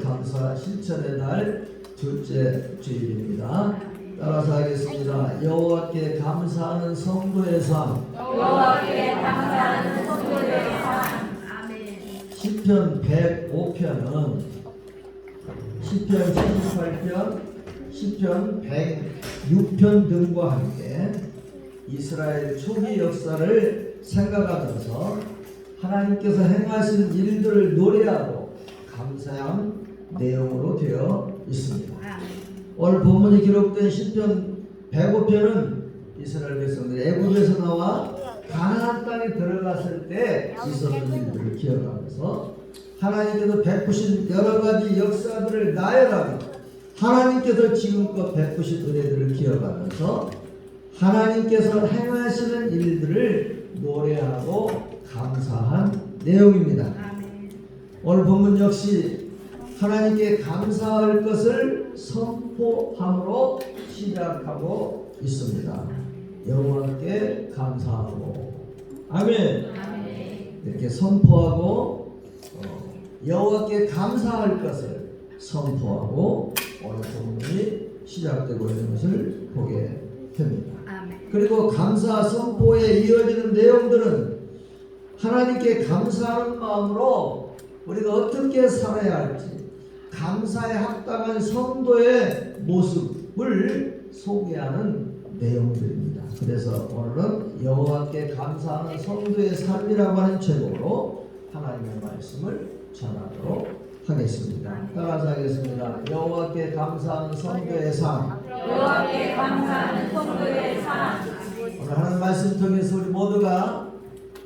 감사 실천의 날 둘째 주일입니다. 따라서 하겠습니다. 여호와께 감사하는 성도의 삶. 여호와께 감사하는 성도의 삶. 아멘. 시편 105편은 시편 78편, 시편 106편 등과 함께 이스라엘 초기 역사를 생각하면서 하나님께서 행하신 일들을 노래하고 감사한 내용으로 되어 있습니다. 오늘 본문이 기록된 시편 105편은 이스라엘 백성들이 애굽에서 나와 가나안 땅에 들어갔을 때 있었던 일들을 기억하면서 하나님께서 베푸신 여러 가지 역사들을 나열하며 하나님께서 지금껏 베푸신 은혜들을 기억하면서 하나님께서 행하시는 일들을 노래하고 감사한 내용입니다. 오늘 본문 역시 하나님께 감사할 것을 선포함으로 시작하고 있습니다. 여호와께 감사하고 아멘. 이렇게 선포하고 여호와께 감사할 것을 선포하고 오늘 본문이 시작되고 있는 것을 보게 됩니다. 그리고 감사 선포에 이어지는 내용들은 하나님께 감사하는 마음으로 우리가 어떻게 살아야 할지 감사에 합당한 성도의 모습을 소개하는 내용들입니다. 그래서 오늘은 여호와께 감사하는 성도의 삶이라고 하는 제목으로 하나님의 말씀을 전하도록 하겠습니다. 따라서 하겠습니다. 여호와께 감사하는 성도의 삶. 여호와께 감사하는 성도의 삶. 오늘 하나님 말씀 통해서 우리 모두가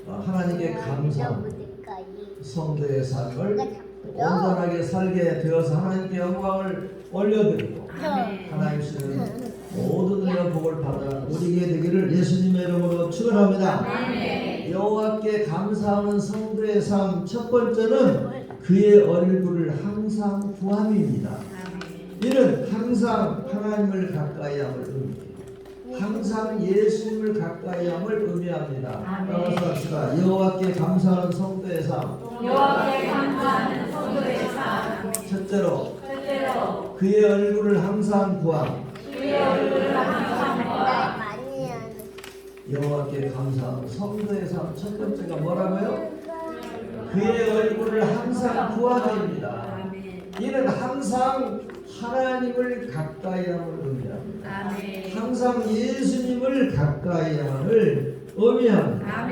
하나님께 감사하는 성도의 삶을 온전하게 살게 되어서 하나님께 영광을 올려드리고 하나님 주시는 모든 은혜와 복을 받아 누리게 되기를 예수님의 이름으로 축원합니다. 여호와께 감사하는 성도의 삶 첫 번째는 그의 얼굴을 항상 구함입니다. 이는 항상 하나님을 가까이 함을 의미해요. 항상 예수님을 가까이 함을 의미합니다. 따라서 합시다. 여호와께 감사하는 성도의 삶. 여호와께 감사하는 성도의 삶. 첫째로 첫째로 그의 얼굴을 항상 구함. 그의 얼굴을 항상 보아. 여호와께 감사하는 성도의 삶 첫 번째가 뭐라고요? 그의 얼굴을 항상 구함입니다. 이는 항상 하나님을 가까이 함을 의미합니다. 항상 예수님을 가까이 함을 의미합니다.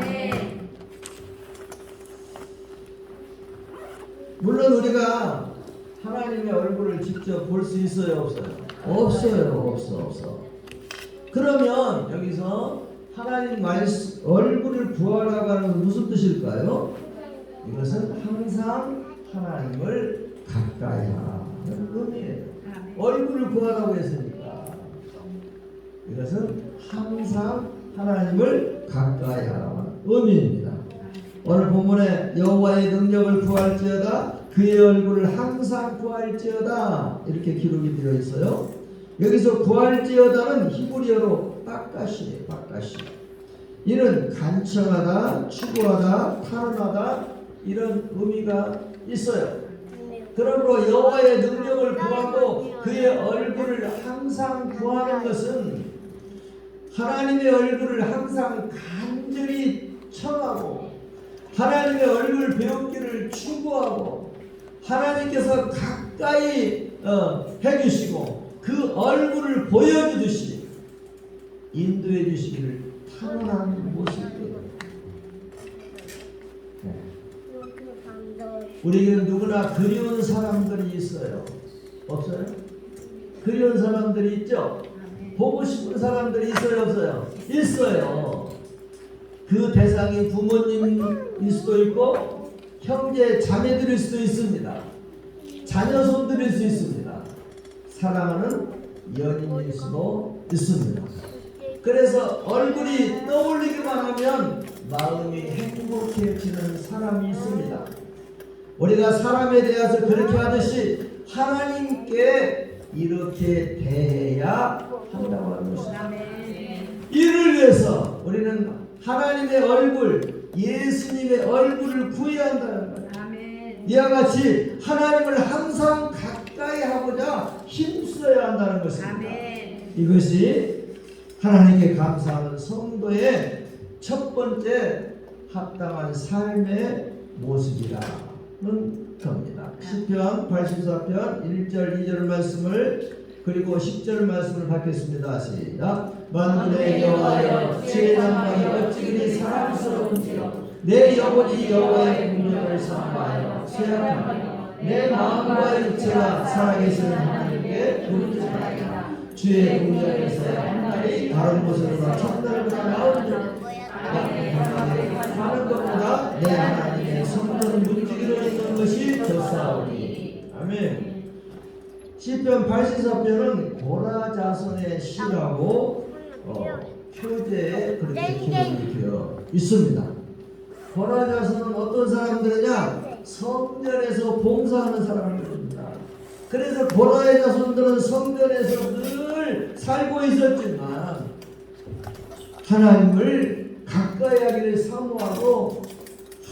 물론 우리가 하나님의 얼굴을 직접 볼 수 있어요, 없어요? 없어. 그러면 여기서 하나님 얼굴을 구하라고 하는 것은 무슨 뜻일까요? 이것은 항상 하나님을 가까이 하는 의미예요. 얼굴을 구하라고 했으니까 이것은 항상 하나님을 가까이 하라는 의미입니다. 오늘 본문에 여호와의 능력을 구할지어다 그의 얼굴을 항상 구할지어다 이렇게 기록이 되어 있어요. 여기서 구할지어다는 히브리어로 빡가시예요. 이는 간청하다, 추구하다, 탄원하다 이런 의미가 있어요. 그러므로 여호와의 능력을 구하고 그의 얼굴을 항상 구하는 것은 하나님의 얼굴을 항상 간절히 청하고 하나님의 얼굴을 배우기를 추구하고 하나님께서 가까이 해주시고 그 얼굴을 보여주듯이 인도해 주시기를 탄원하는 모습이에요. 우리에게는 누구나 그리운 사람들이 있어요. 없어요? 그리운 사람들이 있죠? 보고 싶은 사람들이 있어요? 없어요? 있어요. 그 대상이 부모님일 수도 있고 형제 자매들일 수도 있습니다. 자녀손들일 수 있습니다. 사랑하는 연인일 수도 있습니다. 그래서 얼굴이 떠올리기만 하면 마음이 행복해지는 사람이 있습니다. 우리가 사람에 대해서 그렇게 하듯이 하나님께 이렇게 대해야 한다고 하는 것입니다. 이를 위해서 우리는 하나님의 얼굴, 예수님의 얼굴을 구해야 한다는 거예요. 이와 같이 하나님을 항상 가까이 하고자 힘써야 한다는 것입니다. 이것이 하나님께 감사하는 성도의 첫 번째 합당한 삶의 모습이라는 겁니다. 시편 84편 1절 2절 말씀을 그리고 10절 말씀을 받겠습니다. 시작. 만군의 여호와여 주의 장막이 어찌 그리 사랑스러운지요. 내 영혼이 여호와의 공명을 사모하여 쇠약하며 내 마음과 육체가 살아계시는 하나님께 부르짖나이다. 주의 공명에서 한날이 다른 곳으로나 첫날보다 나은즉 하는 것보다 내 하나님의 성도는 문지기로 있는 것이 좋사오니. 아멘. 시편 84편은 고라 자손의 시라고 표제에 그렇게 기록이 되어 있습니다. 고라 자손은 어떤 사람들이냐? 성전에서 봉사하는 사람들입니다. 그래서 고라의 자손들은 성전에서 늘 살고 있었지만 하나님을 가까이 하기를 사모하고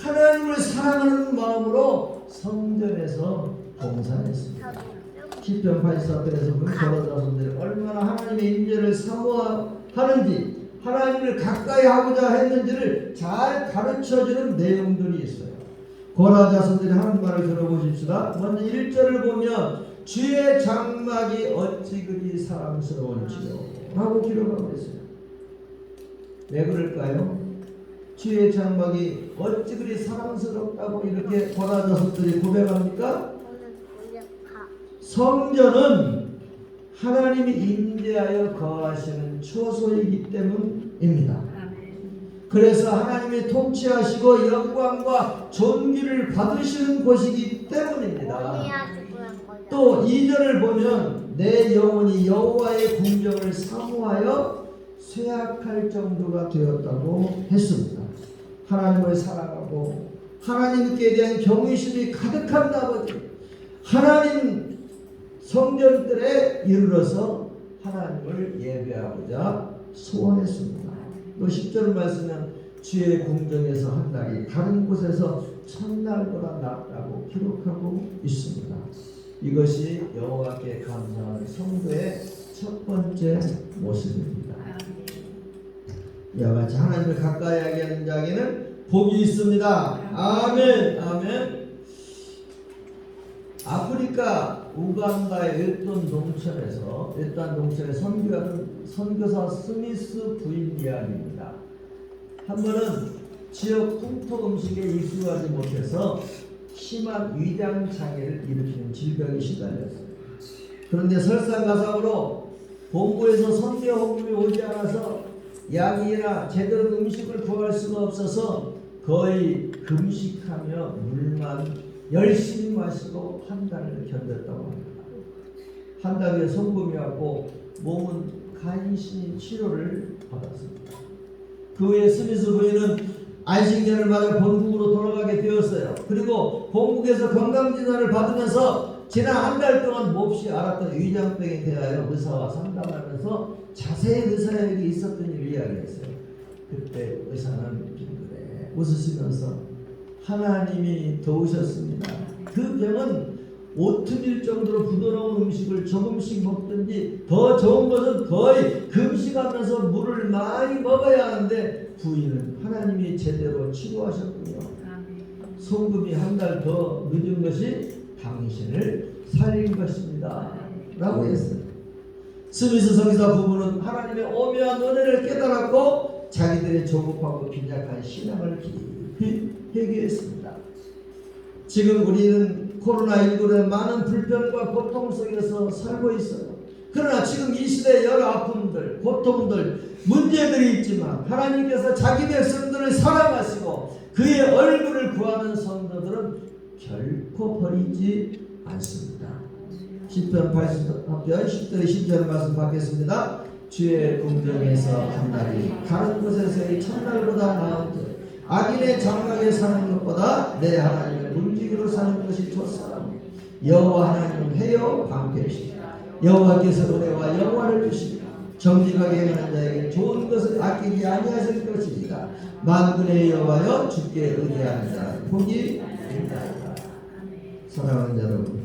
하나님을 사랑하는 마음으로 성전에서 봉사했습니다. 시편 84편에서 그 고라 자손들이 얼마나 하나님의 임재를 사모하는지 하나님을 가까이 하고자 했는지를 잘 가르쳐주는 내용들이 있어요. 고라 자손들이 하는 말을 들어보십시다. 먼저 1절을 보면 주의 장막이 어찌 그리 사랑스러운지요 라고 기록하고 있어요. 왜 그럴까요? 주의 장막이 어찌 그리 사랑스럽다고 이렇게 고라 자손들이 고백합니까? 성전은 하나님이 임재하여 거하시는 처소이기 때문입니다. 그래서 하나님이 통치하시고 영광과 존귀를 받으시는 곳이기 때문입니다. 또 2절을 보면 내 영혼이 여호와의 궁정을 사모하여 쇠약할 정도가 되었다고 했습니다. 하나님을 사랑하고 하나님께 대한 경외심이 가득한 나머지 하나님 성전들에 이르러서 하나님을 예배하고자 소원했습니다. 또 10절 말씀은 주의 궁정에서 한 날이 다른 곳에서 첫날보다 낫다고 기록하고 있습니다. 이것이 여호와께 감사하는 성도의 첫 번째 모습입니다. 이와 같이 하나님을 가까이 하게 하는 자에게는 복이 있습니다. 아멘. 아멘. 아프리카 우간다의 외딴 농촌에서 선교하는 선교사 스미스 부인 이야기입니다. 한 번은 지역 풍토 음식에 익숙하지 못해서 심한 위장 장애를 일으키는 질병에 시달렸어요. 그런데 설상가상으로 본부에서 선교 헌금이 오지 않아서 약이나 제대로 음식을 구할 수가 없어서 거의 금식하며 물만 열심히 마시고 한 달을 견뎠다고 합니다. 한 달 후에 송금이 왔고 몸은 간신히 치료를 받았습니다. 그 후에 스미스 부인은 안식년을 맞아 본국으로 돌아가게 되었어요. 그리고 본국에서 건강진단을 받으면서 지난 한 달 동안 몹시 앓았던 위장병에 대하여 의사와 상담하면서 자세히 의사에게 있었던 일을 이야기했어요. 그때 의사는 빙그레 웃으시면서 하나님이 도우셨습니다. 그 병은 오트밀 정도로 부드러운 음식을 조금씩 먹든지 더 좋은 것은 거의 금식하면서 물을 많이 먹어야 하는데 부인은 하나님이 제대로 치료하셨군요. 송금이 한 달 더 늦은 것이 당신을 살린 것입니다 라고 했어요. 스미스 성기사 부부는 하나님의 오묘한 은혜를 깨달았고 자기들의 조급하고 빈약한 신앙을 깊이 회개했습니다. 지금 우리는 코로나19로 많은 불편과 고통 속에서 살고 있어요. 그러나 지금 이 시대에 여러 아픔들, 고통들, 문제들이 있지만 하나님께서 자기 백성들을 사랑하시고 그의 얼굴을 구하는 성도들은 결코 버리지 않습니다. 시편 84편 10절 10절 말씀 받겠습니다. 주의 궁정에서 한 날이 다른 곳에서의 첫날보다 나은즉 악인의 장막에 사는 것보다 내 하나님의 문지기로 사는 것이 좋사오니 여호와 하나님은 해요 방패시니 여호와께서 은혜와 영화를 주시며 정직하게 행하는 자에게 좋은 것을 아끼지 아니하실 것이니라. 만군의 여호와여 주께 의뢰하는 자 복이 있나이다. 사랑하는 여러분,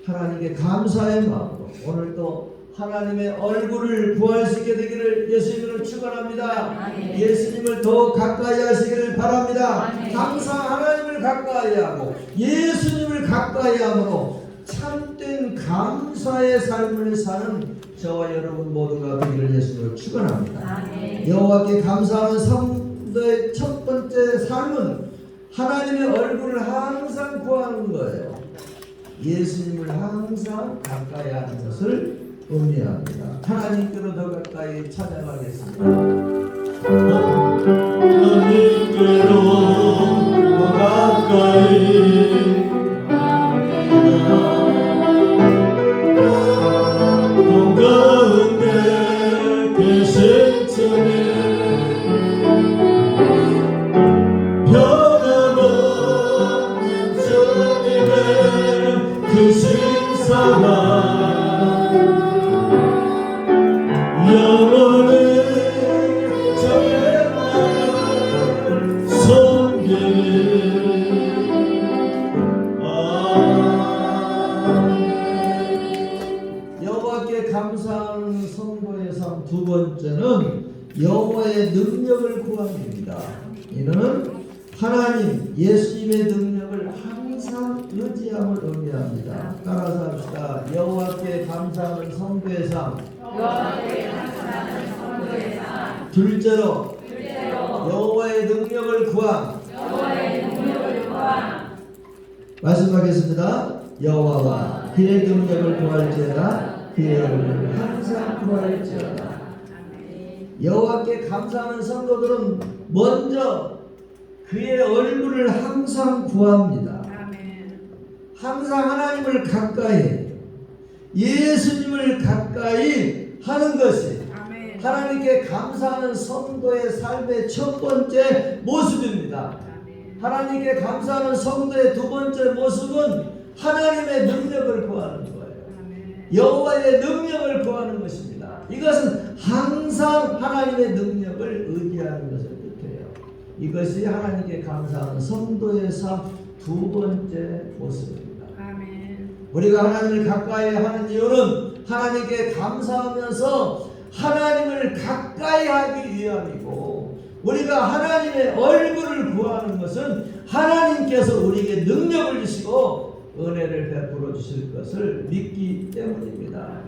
하나님께 감사의 마음으로 오늘 또 하나님의 얼굴을 구할 수 있게 되기를 예수님을 축원합니다. 아멘. 예수님을 더 가까이 하시기를 바랍니다. 아멘. 항상 하나님을 가까이 하고 예수님을 가까이 함으로 참된 감사의 삶을 사는 저와 여러분 모두가 되기를 예수님을 축원합니다. 아멘. 여호와께 감사하는 성도의 첫 번째 삶은 하나님의 얼굴을 항상 구하는 거예요. 예수님을 항상 가까이 하는 것을 의미합니다. 하나님께로 더 가까이 찾아가겠습니다. 하나님께로 더 가까이 동 가운데 계신 주님 변함없는 주님의 크신 사랑 영원히 저의 마음을 섬기리. 여호와께 감사하는 성도의 삶 두 번째는 여호와의 능력을 구합니다. 이는 하나님 예수님의 능력을 항상 의지함을 의미합니다. 따라서 합시다. 여호와께 감사하는 성도의 삶. 여호와께 감사하는 성도의 삶. 둘째로 둘째로 여호와의 능력을 구함. 여호와의 능력을 구함. 말씀하겠습니다. 여호와와 그의 능력을 구할지어다. 그의 얼굴을 항상 구할지어다. 여호와께 감사하는 성도들은 먼저 그의 얼굴을 항상 구합니다. 항상 하나님을 가까이, 예수님을 가까이 하는 것이 하나님께 감사하는 성도의 삶의 첫 번째 모습입니다. 하나님께 감사하는 성도의 두 번째 모습은 하나님의 능력을 구하는 거예요. 여호와의 능력을 구하는 것입니다. 이것은 항상 하나님의 능력을 의지하는 것을 뜻해요. 이것이 하나님께 감사하는 성도의 삶 두 번째 모습입니다. 우리가 하나님을 가까이 하는 이유는 하나님께 감사하면서 하나님을 가까이 하기 위함이고, 우리가 하나님의 얼굴을 구하는 것은 하나님께서 우리에게 능력을 주시고 은혜를 베풀어 주실 것을 믿기 때문입니다.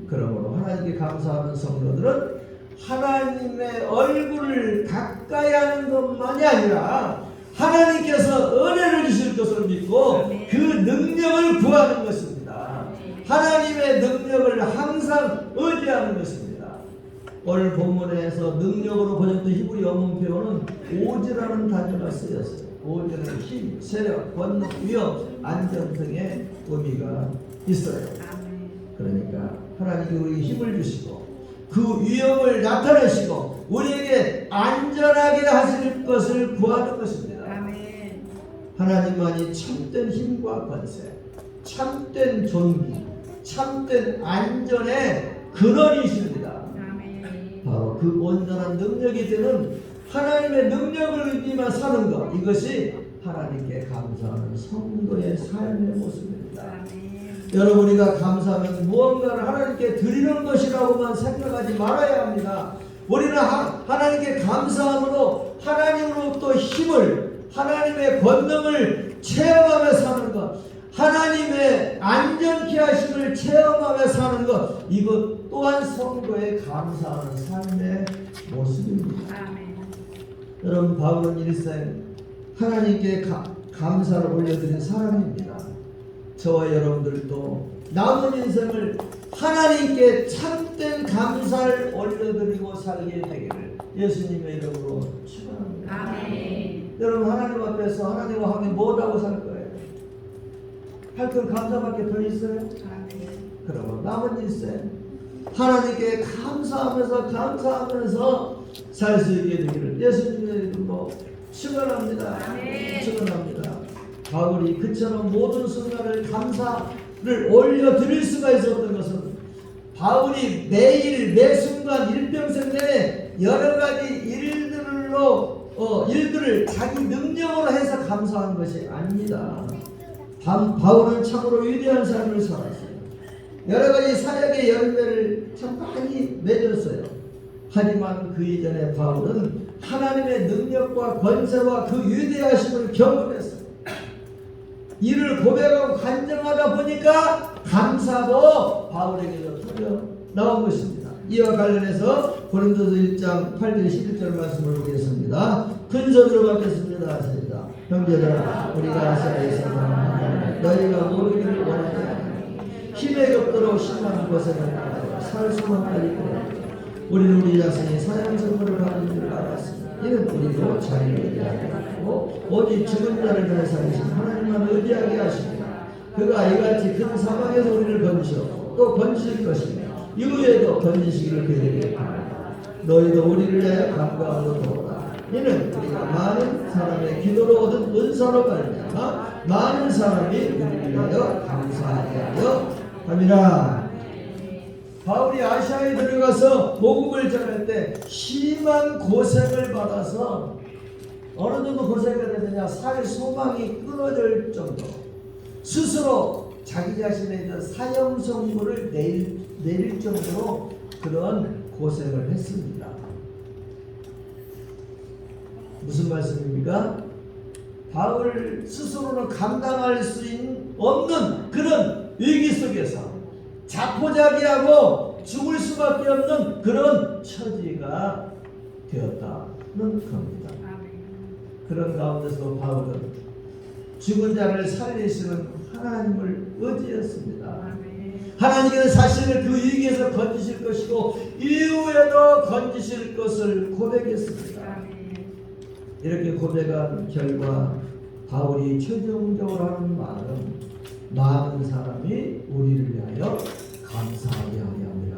그러므로 하나님께 감사하는 성도들은 하나님의 얼굴을 가까이 하는 것만이 아니라 하나님께서 은혜를 주실 것을 믿고 그 능력을 구하는 것입니다. 하나님의 능력을 항상 의지하는 것입니다. 오늘 본문에서 능력으로 번역된 히브리 원문 표현은 오지라는 단어가 쓰였어요. 오지는 힘, 세력, 권능, 위협, 안전 등의 의미가 있어요. 그러니까 하나님이 우리에게 힘을 주시고 그 위험을 나타내시고 우리에게 안전하게 하실 것을 구하는 것입니다. 하나님만이 참된 힘과 권세, 참된 존귀, 참된 안전의 근원이십니다. 바로 그 온전한 능력이 되는 하나님의 능력을 의지만 사는 것, 이것이 하나님께 감사하는 성도의 삶의 모습입니다. 여러분, 우리가 감사하면 무언가를 하나님께 드리는 것이라고만 생각하지 말아야 합니다. 우리는 하나님께 감사함으로 하나님으로부터 힘을, 하나님의 권능을 체험하며 사는 것, 하나님의 안전케 하심을 체험하며 사는 것, 이것 또한 성도의 감사하는 삶의 모습입니다. 여러분, 바울은 일생 하나님께 감사를 올려드린 사람입니다. 저와 여러분들도 남은 인생을 하나님께 참된 감사를 올려드리고 살게 되기를 예수님의 이름으로 축원합니다. 아멘. 여러분, 하나님 앞에서 하나님과 함께 뭐라고 살 거예요? 할 건 감사밖에 더 있어요? 그러면 남은 인생 하나님께 감사하면서 살 수 있게 되기를 예수님의 이름으로 축원합니다. 축원합니다. 바울이 그처럼 모든 순간을 감사를 올려드릴 수가 있었던 것은 바울이 매일 매 순간 일평생 내에 여러 가지 일들을 자기 능력으로 해서 감사한 것이 아닙니다. 바울은 참으로 위대한 삶을 살았어요. 여러 가지 사역의 열매를 참 많이 맺었어요. 하지만 그 이전에 바울은 하나님의 능력과 권세와 그 위대하심을 경험했어요. 이를 고백하고 간증하다 보니까 감사도 바울에게서 터져 나온 것입니다. 이와 관련해서 고린도서 1장 8절 11절 말씀을 보겠습니다. 큰 소리로 받겠습니다. 형제들아, 우리가 아시아에서 너희가 모르기를 원하지 않으니 힘에 겹도록 심한 고생을 하여 살 수만까지 그래. 우리는 우리 자신이 사형 선물을 받은 줄 알았으니 이는 우리도 자기를 의지하게 하고 오직 죽은 자를 위해 살리신 하나님만 의지하게 하시니라. 그가 이같이 큰 사망에서 우리를 건지셨고 또 건지실 것이며 이후에도 건지시기를 그에게 바랍니다. 너희도 우리를 위하여 간구하고 도우라. 이는 우리가 많은 사람의 기도로 얻은 은사로 말미암아 많은 사람이 우리를 위하여 감사하게 하여 함이라. 바울이 아시아에 들어가서 복음을 전할 때 심한 고생을 받아서 어느 정도 고생을 했느냐, 살 소망이 끊어질 정도, 스스로 자기 자신에 있는 사형 선고를 내릴 정도로 그런 고생을 했습니다. 무슨 말씀입니까? 바울 스스로는 감당할 수 없는 그런 위기 속에서 자포자기하고 죽을 수밖에 없는 그런 처지가 되었다는 겁니다. 그런 가운데서 바울은 죽은 자를 살리시는 하나님을 의지했습니다. 하나님께서 자신을 그 위기에서 건지실 것이고 이후에도 건지실 것을 고백했습니다. 이렇게 고백한 결과 바울이 최종적으로 하는 말은 많은 사람이 우리를 위하여 감사하게 하려 함이라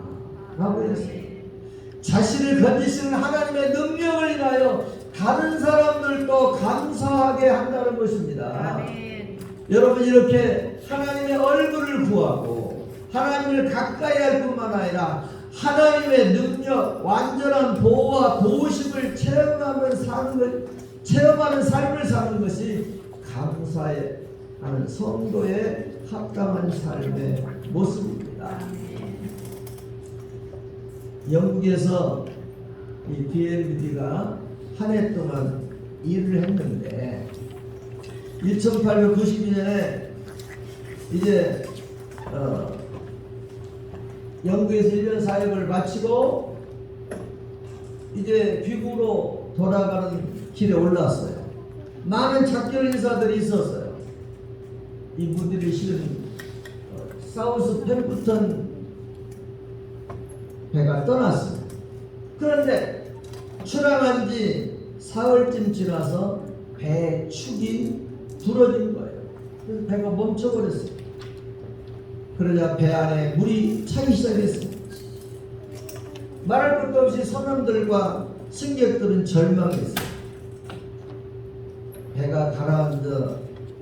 라고 했어요. 자신을 건지시는 하나님의 능력을 인하여 다른 사람들도 감사하게 한다는 것입니다. 아멘. 여러분, 이렇게 하나님의 얼굴을 구하고 하나님을 가까이 할 뿐만 아니라 하나님의 능력, 완전한 보호와 도우심을 체험하는 삶을 사는 것이 감사하는 성도의 합당한 삶의 모습입니다. 영국에서 이 BLBD가 한 해 동안 일을 했는데 1892년에 이제 영국에서 1년 사역을 마치고 이제 귀국으로 돌아가는 길에 올랐어요. 많은 작별 인사들이 있었어요. 이 무디를 실은 사우스 펜프턴 배가 떠났어요. 그런데 출항한 지 사흘쯤 지나서 배 축이 부러진 거예요. 그래서 배가 멈춰버렸어요. 그러자 배 안에 물이 차기 시작했습니다. 말할 것도 없이 선원들과 승객들은 절망했어요. 배가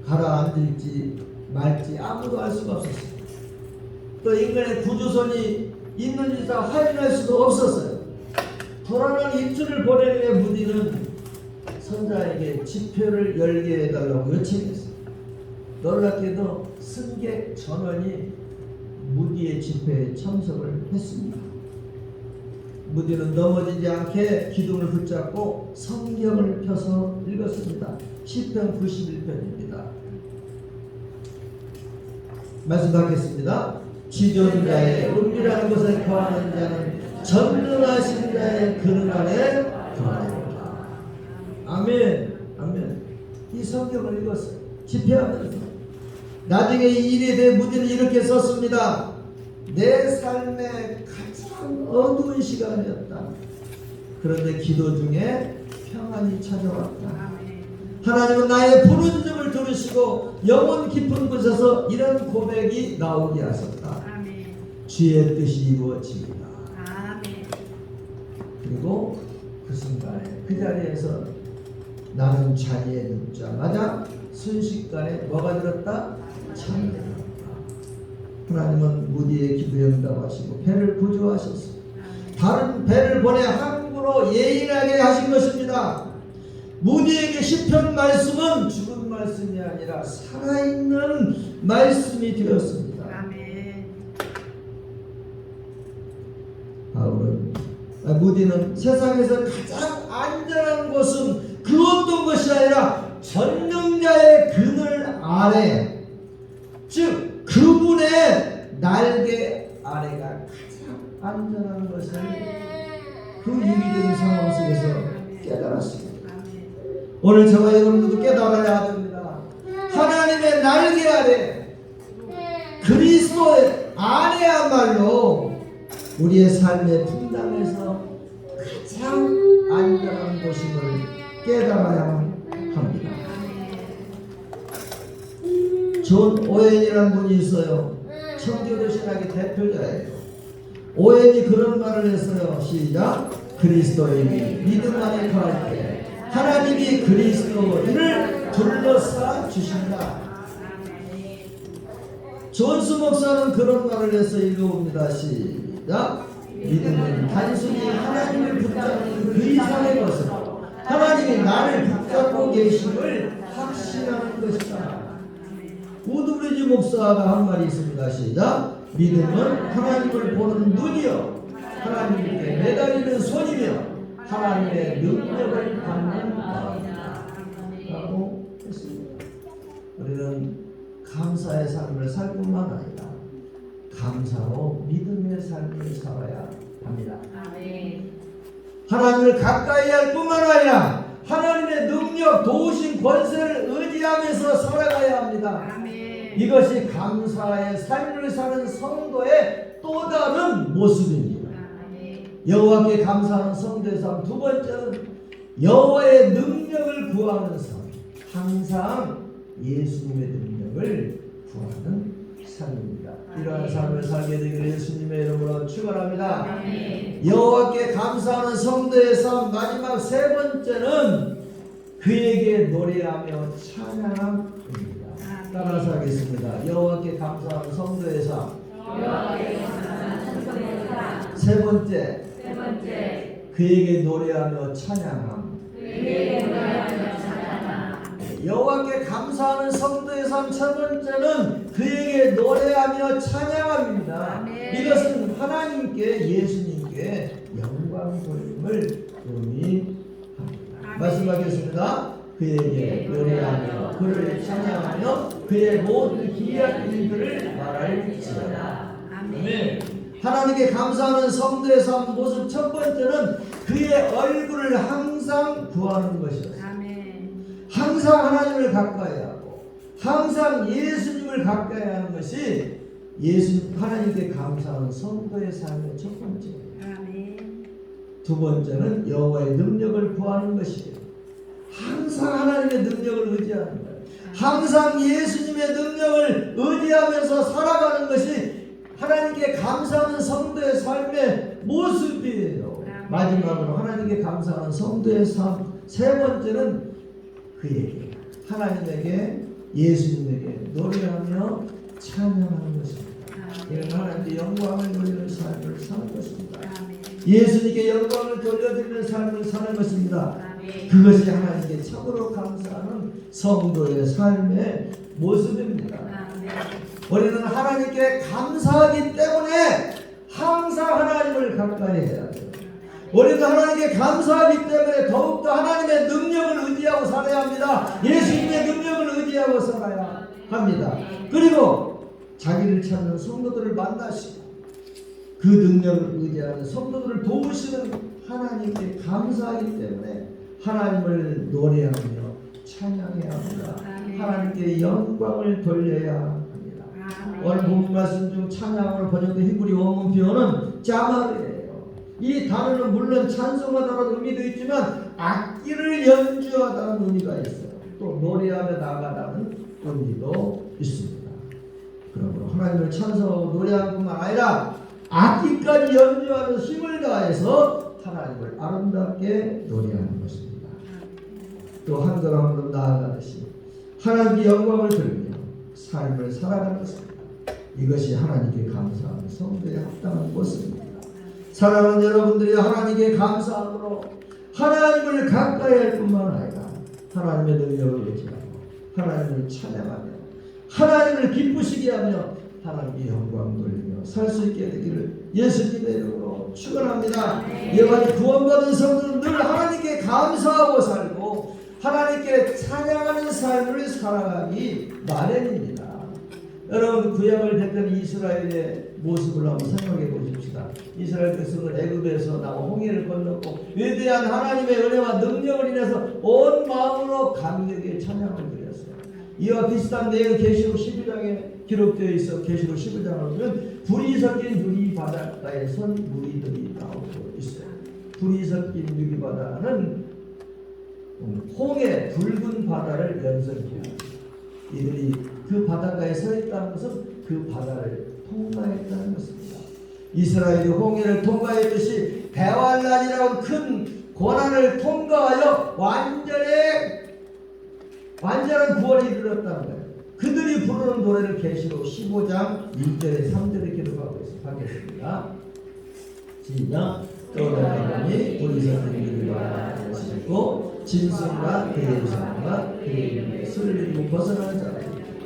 가라앉을지 말지 아무도 알 수가 없었어요. 또 인간의 구조선이 있는지 다 확인할 수도 없었어요. 불안한 입술을 보내는 무디는 선자에게 지표를 열게 해달라고 요청했어요. 놀랍게도 승객 전원이 무디의 집회에 참석을 했습니다. 무디는 넘어지지 않게 기둥을 붙잡고 성경을 펴서 읽었습니다. 시편 91편입니다. 말씀 받겠습니다. 지존자의 은밀한 곳에 거하는 자는 전능하신 자의 그늘 안에 거하리라. 아멘. 아멘. 이 성경을 읽었어요. 집회하면서. 나중에 이 일에 대해 무디는 이렇게 썼습니다. 내 삶의 가장 어두운 시간이었다. 그런데 기도 중에 평안이 찾아왔다. 하나님은 나의 부르짖음을 들으시고 영혼 깊은 곳에서 이런 고백이 나오게 하셨다. 주의 뜻이 이루어집니다. 그리고 그 순간에 그 자리에서 나는 자리에 눕자마자 순식간에 뭐가 들었다? 잠이 들었다. 하나님은 무디의 기도에 응답하시고 배를 구조하셨습니다. 다른 배를 보내 항구로 예인하게 하신 것입니다. 무디에게 시편 말씀은 죽은 말씀이 아니라 살아있는 말씀이 되었습니다. 아멘. 무디는 세상에서 가장 안전한 곳은 그 어떤 것이 아니라 전능자의 그늘 아래, 즉 그분의 날개 아래가 가장 안전한 것을 그 위기적인 상황 속에서 깨달았습니다. 오늘 저와 여러분들도 깨달아야 됩니다. 하나님의 날개 아래, 그리스도의 안에야말로 우리의 삶의 분당에서 가장 안전한 곳임을 깨달아야 합니다. 존 오웬이라는 분이 있어요. 청교도 신학의 대표자예요. 오웬이 그런 말을 했어요. 시작. 그리스도인이 믿음 안에 거할 때 하나님이 그리스도인을 둘러싸 주신다. 존스 목사는 그런 말을 해서 읽어봅니다. 시작. 믿음은 단순히 하나님을 붙잡는 그 이상의 것으로 하나님이 나를 붙잡고 계심을 확신하는 것이다. 우드브리지 목사가 한 말이 있습니다. 시작. 믿음은 하나님을 보는 눈이요 하나님께 매달리는 손이며 하나님의 능력을 받는 마음이다 라고 했습니다. 우리는 감사의 삶을 살 뿐만 아니라 감사로 믿음의 삶을 살아야 합니다. 하나님을 가까이 할 뿐만 아니라 하나님의 능력, 도우신 권세를 의지하면서 살아가야 합니다. 이것이 감사의 삶을 사는 성도의 또 다른 모습입니다. 여호와께 감사하는 성도의 삶. 두 번째는 여호와의 능력을 구하는 삶. 항상 예수님의 능력을 구하는 삶입니다. 이러한 삶을 살게 되기를 예수님의 이름으로 축원합니다. 여호와께 감사하는 성도의 삶. 마지막 세 번째는 그에게 노래하며 찬양함입니다. 따라서 하겠습니다. 여호와께 감사하는 성도의 삶. 세 번째 그에게 노래하며 찬양함. 여호와께 감사하는 성도의 삶. 첫 번째는 그에게 노래하며 찬양함입니다. 이것은 하나님께, 예수님께 영광 돌림을 의미합니다. 말씀하겠습니다. 그에게 노래하며 그를 찬양하며 그의 모든 기이한 일들을 말할지어다. 아멘. 하나님께 감사하는 성도의 삶 모습 첫 번째는 그의 얼굴을 항상 구하는 것이었습니다. 항상 하나님을 가까이 하고 항상 예수님을 가까이 하는 것이 하나님께 감사하는 성도의 삶의 첫 번째입니다. 두 번째는 여호와의 능력을 구하는 것이에요. 항상 하나님의 능력을 의지하는 거예요. 항상 예수님의 능력을 의지하면서 살아가는 것이 하나님께 감사하는 성도의 삶의 모습이에요. 마지막으로 하나님께 감사하는 성도의 삶 세 번째는 그에게, 하나님에게, 예수님에게 노래하며 찬양하는 것입니다. 이는 하나님께 영광을 돌리는 삶을 사는 것입니다. 예수님께 영광을 돌려드리는 삶을 사는 것입니다. 그것이 하나님께 참으로 감사하는 성도의 삶의 모습입니다. 우리는 하나님께 감사하기 때문에 항상 하나님을 가까이 해야 돼요. 우리는 하나님께 감사하기 때문에 더욱더 하나님의 능력을 의지하고 살아야 합니다. 예수님의 능력을 의지하고 살아야 합니다. 그리고 자기를 찾는 성도들을 만나시고 그 능력을 의지하는 성도들을 도우시는 하나님께 감사하기 때문에 하나님을 노래하며 찬양해야 합니다. 하나님께 영광을 돌려야 합니다. 오늘 본문 말씀 중 찬양으로 번역된 히브리 원문 표현은 자마르예요. 이 단어는 물론 찬송하다는 의미도 있지만 악기를 연주하다는 의미가 있어요. 또 노래하며 나가다는 의미도 있습니다. 그러므로 하나님을 찬송하고 노래하는 뿐만 아니라 악기까지 연주하는 힘을 다해서 하나님을 아름답게 노래하는 것입니다. 또 한 걸음 한 걸음 나아가듯이 하나님께 영광을 돌리며 삶을 살아가는 것입니다. 이것이 하나님께 감사하는 성도의 합당한 모습입니다. 사랑하는 여러분들이 하나님께 감사함으로 하나님을 가까이 할 뿐만 아니라 하나님의 능력을 의지하고 하나님을 찬양하며 하나님을 기쁘시게 하며 하나님께 영광 돌리며 살 수 있게 되기를 예수님의 이름으로 축원합니다. 이와 같이 구원받은 성도는 늘 하나님께 감사하고 살고 하나님께 찬양하는 삶을 살아가기 마련입니다. 여러분, 구약을 택한 이스라엘의 모습을 한번 생각해 보십시다. 이스라엘 백성은 애굽에서 나와 홍해를 건넜고 위대한 하나님의 은혜와 능력을 인해서 온 마음으로 감격의 찬양을 드렸어요. 이와 비슷한 내용 계시록 12장에 기록되어 있어 계시록 15장을 보면 불이 섞인 유리 바닷가에 선 무리들이 나오고 있어요. 불이 섞인 유리 바다는 홍해 붉은 바다를 연상해요. 이들이 그 바닷가에 서 있다는 것은 그 바다를 통과했다는 것입니다. 이스라엘이 홍해를 통과했듯이 대환란이라고 큰 고난을 통과하여 완전한 구원에 이르렀다는 거예요. 그들이 부르는 노래를 계시록 15장 1절에 3절에 기록하고 있습니다. 시작. 떠나가니 우리서 그리와 하시고 짐승과 그의 우상과 그의 이름에 술을 들고 벗어난 자라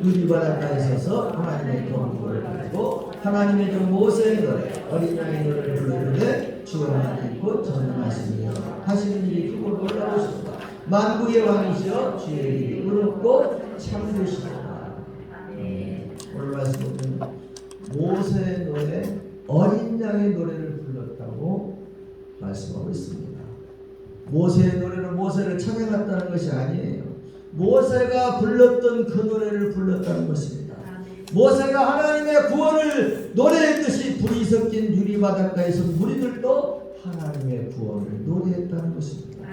유리 바닷가에 서서 하나님의 경고를 가지고 하나님의 종 모세의 노래 어린 양의 노래를 부르는데 주와 하나님고 전능하시며 하시는 일이 크고 놀라우시다. 만국의 왕이시여 주의 일이 의롭고 참되시다. 오늘 말씀 보면 모세의 노래 어린 양의 노래를 불렀다고 말씀하고 있습니다. 모세의 노래는 모세를 찬양했다는 것이 아니에요. 모세가 불렀던 그 노래를 불렀다는 것입니다. 모세가 하나님의 구원을 노래했듯이 불이 섞인 유리 바닷가에서 무리들도 하나님의 구원을 노래했다는 것입니다.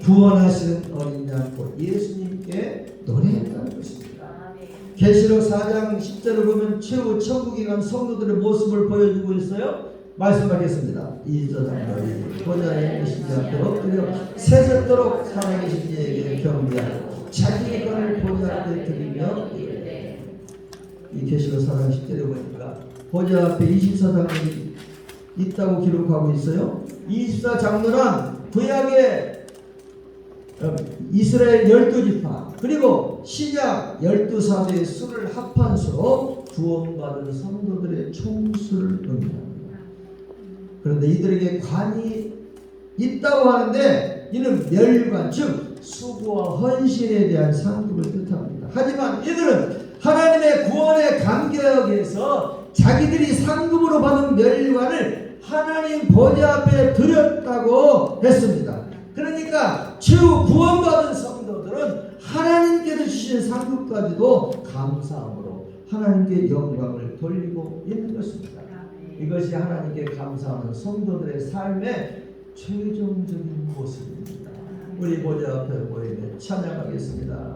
구원하시는 어린 양 곧 예수님께 노래했다는 것입니다. 계시록 4장 10절을 보면 최후 천국에 간 성도들의 모습을 보여주고 있어요. 말씀하겠습니다. 이저장들이 보좌에 계신 자 앞에 엎드려 세세토록 살아계신 이에게 경배하고 자기의 것을 보좌 앞에 드리며 이 계시록 4장 10절에 보니까 보좌 앞에 24장들이 있다고 기록하고 있어요. 24장로는 구약의 이스라엘 12지파 그리고 신약 12사도의 수를 합한 수로 구원받은 성도들의 총수를 의미합니다. 그런데 이들에게 관이 있다고 하는데 이는 멸관 즉 수고와 헌신에 대한 상급을 뜻합니다. 하지만 이들은 하나님의 구원의 간격에서 자기들이 상급으로 받은 멸관을 하나님 보좌 앞에 드렸다고 했습니다. 그러니까 최후 구원받은 성도들은 하나님께서 주신 상급까지도 감사함으로 하나님께 영광을 돌리고 있는 것입니다. 이것이 하나님께 감사하는 성도들의 삶의 최종적인 모습입니다. 우리 보좌 앞에 모이며 찬양하겠습니다.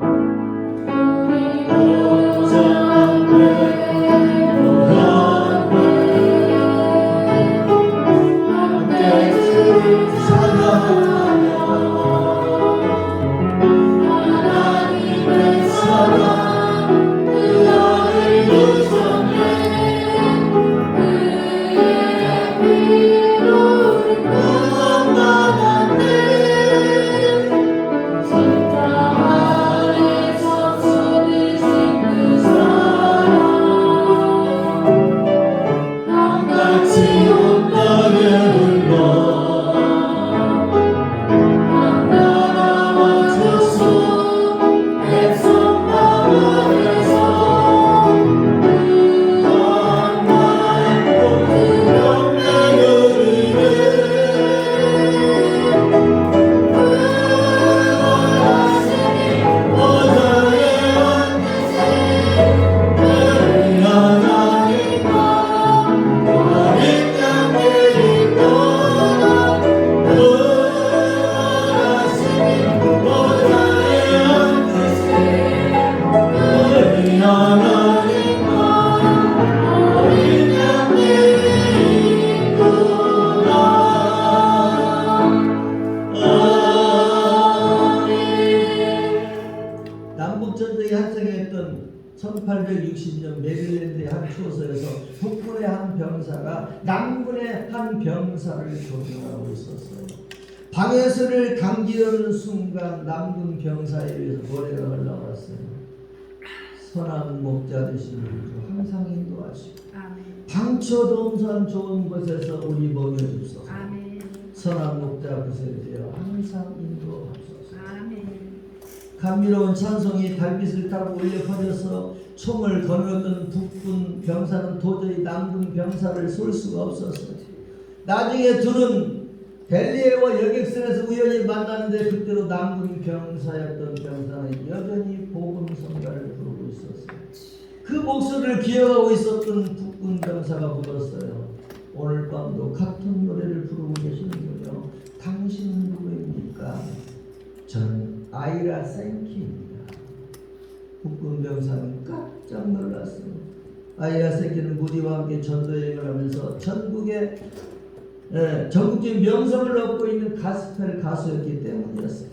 남북전쟁에 합작했던 1860년 메릴랜드의 한 초소에서 북군의 한 병사가 남군의 한 병사를 조종하고 있었어요. 방해선을 당기려는 순간 남군 병사에 의해서 노래가 흘러갔어요. 선한 목자 되시는 주 항상 인도하시고 아멘. 방초동산 좋은 곳에서 우리 먹여주소서. 아멘. 선한 목자 그새 되어 항상 인도하소서. 아멘. 감미로운 찬송이 달빛을 타고 울려 퍼져서 총을 거느던 북군 병사는 도저히 남군 병사를 쏠 수가 없었어. 나중에 둘은 벨리에와 여객선에서 우연히 만났는데 그때로 남군 병사였던 병사는 여전히 복음 성가를 부르고 있었어요. 그 목소리를 기억하고 있었던 북군 병사가 불렀어요. 오늘 밤도 같은 노래를 부르고 계시는군요. 당신은 누구입니까? 저는 아이라 생키입니다. 북군 병사는 깜짝 놀랐어요. 아이라 생키는 무리와 함께 전도여행을 하면서 전국적인 명성을 얻고 있는 가스펠 가수였기 때문이었어요.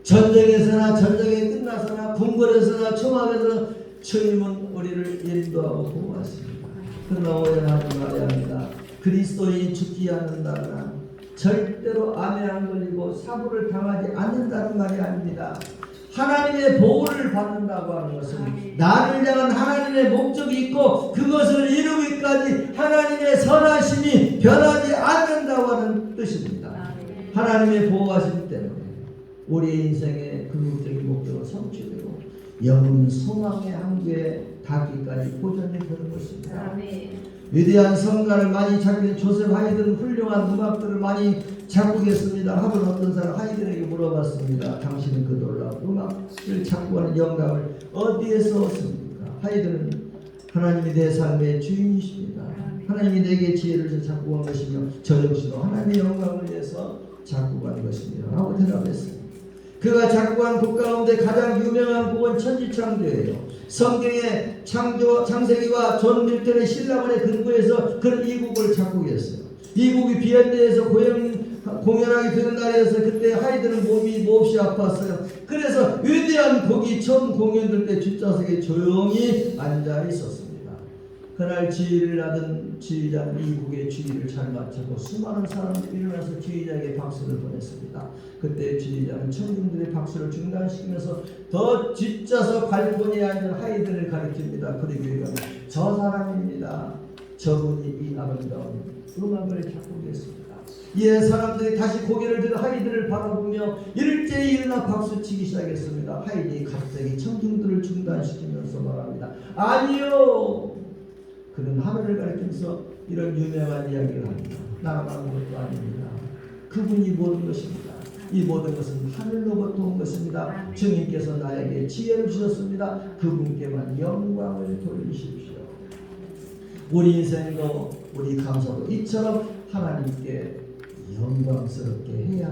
전쟁에서나 전쟁이 끝나서나 궁궐에서나 총학에서 주님은 우리를 인도하고 보호하십니다. 그러나 오해하지 말아야 합니다. 그리스도인이 죽지 않는다거나 절대로 암에 안 걸리고 사고를 당하지 않는다는 말이 아닙니다. 하나님의 보호를 받는다고 하는 것은 나를 향한 하나님의 목적이 있고 그것을 이루기까지 하나님의 선하심이 변하지 않는다고 하는 뜻입니다. 하나님의 보호하심 때문에 우리 인생의 궁극적인 목적은 성취되고 영은 소망의 항구에 닿기까지 보존이 되는 것입니다. 위대한 성가를 많이 작곡한 조셉 하이든 훌륭한 음악들을 많이 작곡했습니다. 하루는 어떤 사람 하이든에게 물어봤습니다. 당신은 그 놀라운 음악을 작곡하는 영감을 어디에서 얻습니까? 하이든은 하나님이 내 삶의 주인이십니다. 하나님이 내게 지혜를 주셔서 작곡한 것이며 저 역시도 하나님의 영광을 위해서 작곡한 것입니다. 라고 대답했습니다. 그가 작곡한 곡 가운데 가장 유명한 곡은 천지창조예요. 성경의 창세기와 존 밀턴의 신라원의 근거에서 그는 이 곡을 작곡했어요. 이 곡이 비엔나에서 공연하게 되는 날이어서 그때 하이든은 몸이 몹시 아팠어요. 그래서 위대한 곡이 처음 공연될 때 뒷좌석에 조용히 앉아 있었습니다. 그날 지휘를 하던 지휘자는 이 곡의 지휘를 잘 마치고 수많은 사람들이 일어나서 지휘자에게 박수를 보냈습니다. 그때 지휘자는 청중들의 박수를 중단시키면서 더 뒷좌석 발코니에 앉은 하이든을 가리킵니다. 그리고 이거는 저 사람입니다. 저분이 이 아름다운 음악을 작곡했습니다. 이에 사람들이 다시 고개를 들어 하이든을 바라보며 일제히 일어나 박수치기 시작했습니다. 하이든이 갑자기 청중들을 중단시키면서 말합니다. 아니요! 그는 하늘을 가리키면서 이런 유명한 이야기를 합니다. 나만 것도 아닙니다. 그분이 모든 것입니다. 이 모든 것은 하늘로부터 온 것입니다. 주님께서 나에게 지혜를 주셨습니다. 그분께만 영광을 돌리십시오. 우리 인생도 우리 감사도 이처럼 하나님께 영광스럽게 해야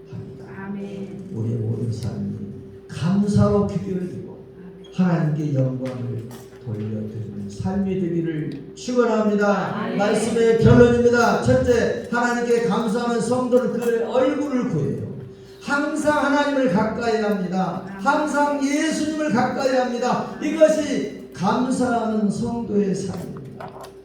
합니다. 아멘. 우리의 모든 삶이 감사로 귀결되고 하나님께 영광을 돌려드리는 삶이 되기를 축원합니다. 아멘. 말씀의 결론입니다. 첫째, 하나님께 감사하는 성도는 그의 얼굴을 구해요. 항상 하나님을 가까이 합니다. 항상 예수님을 가까이 합니다. 이것이 감사하는 성도의 삶입니다.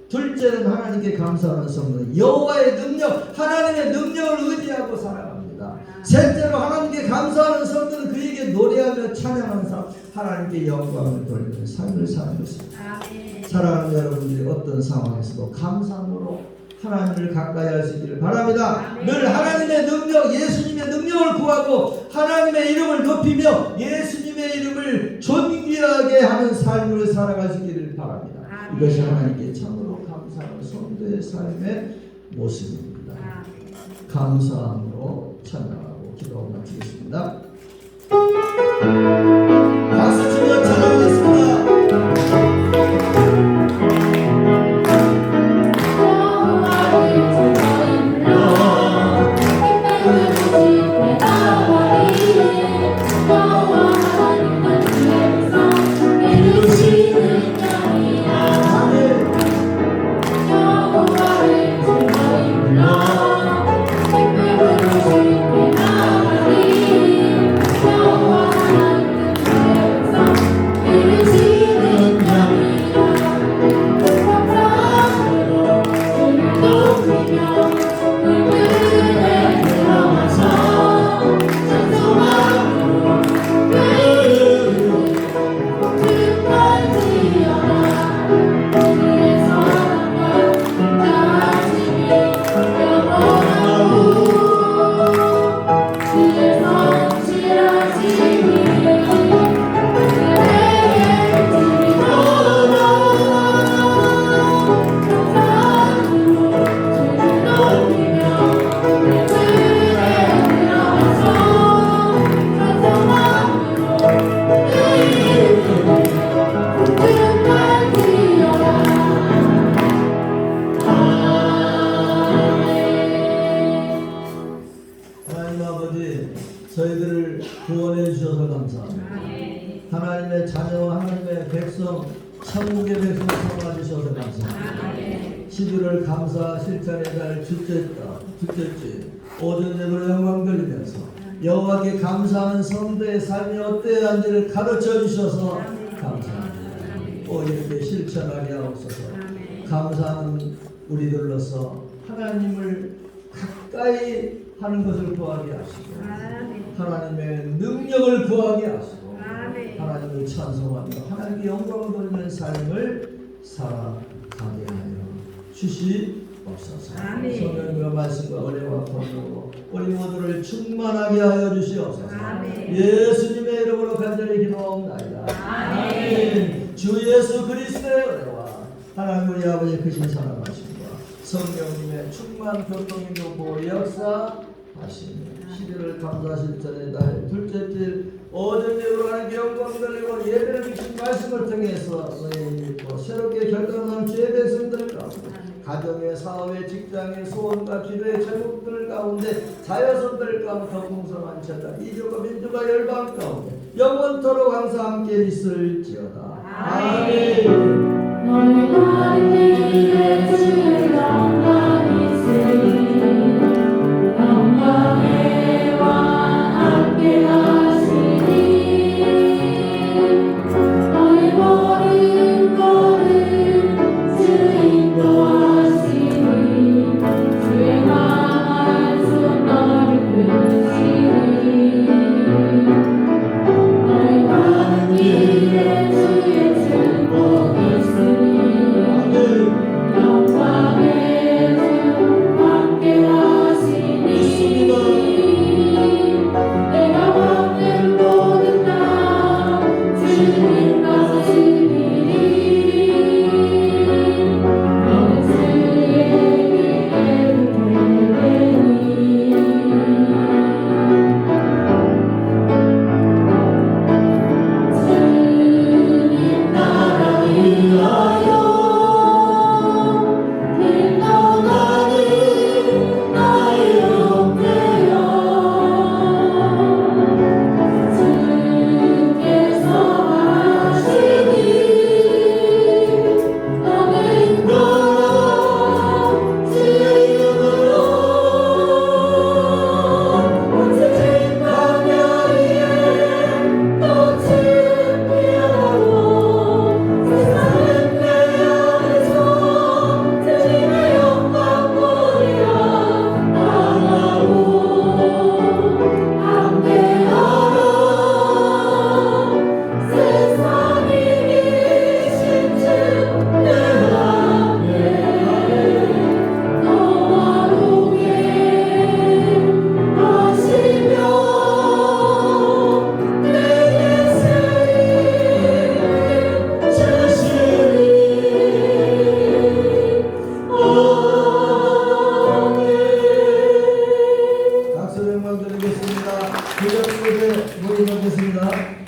둘째는 하나님께 감사하는 성도는 여호와의 능력, 하나님의 능력을 의지하고 살아갑니다. 셋째로 하나님께 감사하는 성도는 그에게 노래하며 찬양하는 삶, 하나님께 영광을 돌리는 삶을 사는 것입니다. 사랑하는 여러분들이 어떤 상황에서도 감사함으로 하나님을 가까이 할 수 있기를 바랍니다. 늘 하나님의 능력, 예수님의 능력을 구하고 하나님의 이름을 높이며 예수님의 이름을 존귀하게 하는 삶으로 살아갈 수 있기를 바랍니다. 이것이 하나님께 참으로 감사하는 성도의 삶의 모습입니다. 감사함으로 찬양하고 기도하고 마치겠습니다. 박수 치며 찬양하겠습니다. Oh 천국의 백성 삼아주셔서 감사합니다. 11월 감사 실천의 날 둘째 주 오전 예배로 영광 돌리면서 여호와께 감사하는 성도의 삶이 어때야 하는지를 가르쳐 주셔서 감사합니다. 또 이렇게 실천하게 하옵소서. 감사하는 우리들로서 하나님을 가까이 하는 것을 구하게 하시고 하나님의 능력을 구하게 하시고 하나님을 찬송하며 하나님께 영광을 돌리는 삶을 살아가게 하여 주시옵소서. 성령님의 말씀과 은혜와 권능으로 우리 모두를 충만하게 하여 주시옵소서. 예수님의 이름으로 간절히 기도하옵나이다. 아멘. 주 예수 그리스도의 은혜와 하나님 우리 아버지 크신 사랑하심과 성령님의 충만 교통인도 보호 역사하시며 11월 감사실전의 날 둘째 주 오전 예배로 하나님께 영광 돌리고 예배를 비친 말씀을 통해서 은혜를 믿고 새롭게 결단한 주의 백성들 가운데 가정의 사업의 직장의 소원과 기도의 제목들 가운데 자녀손들 가운데 더 풍성한 천당 이주가 민주가 열방 가운데 영원토록 항상 함께 있을지어다. 아멘. 너희 나를 예수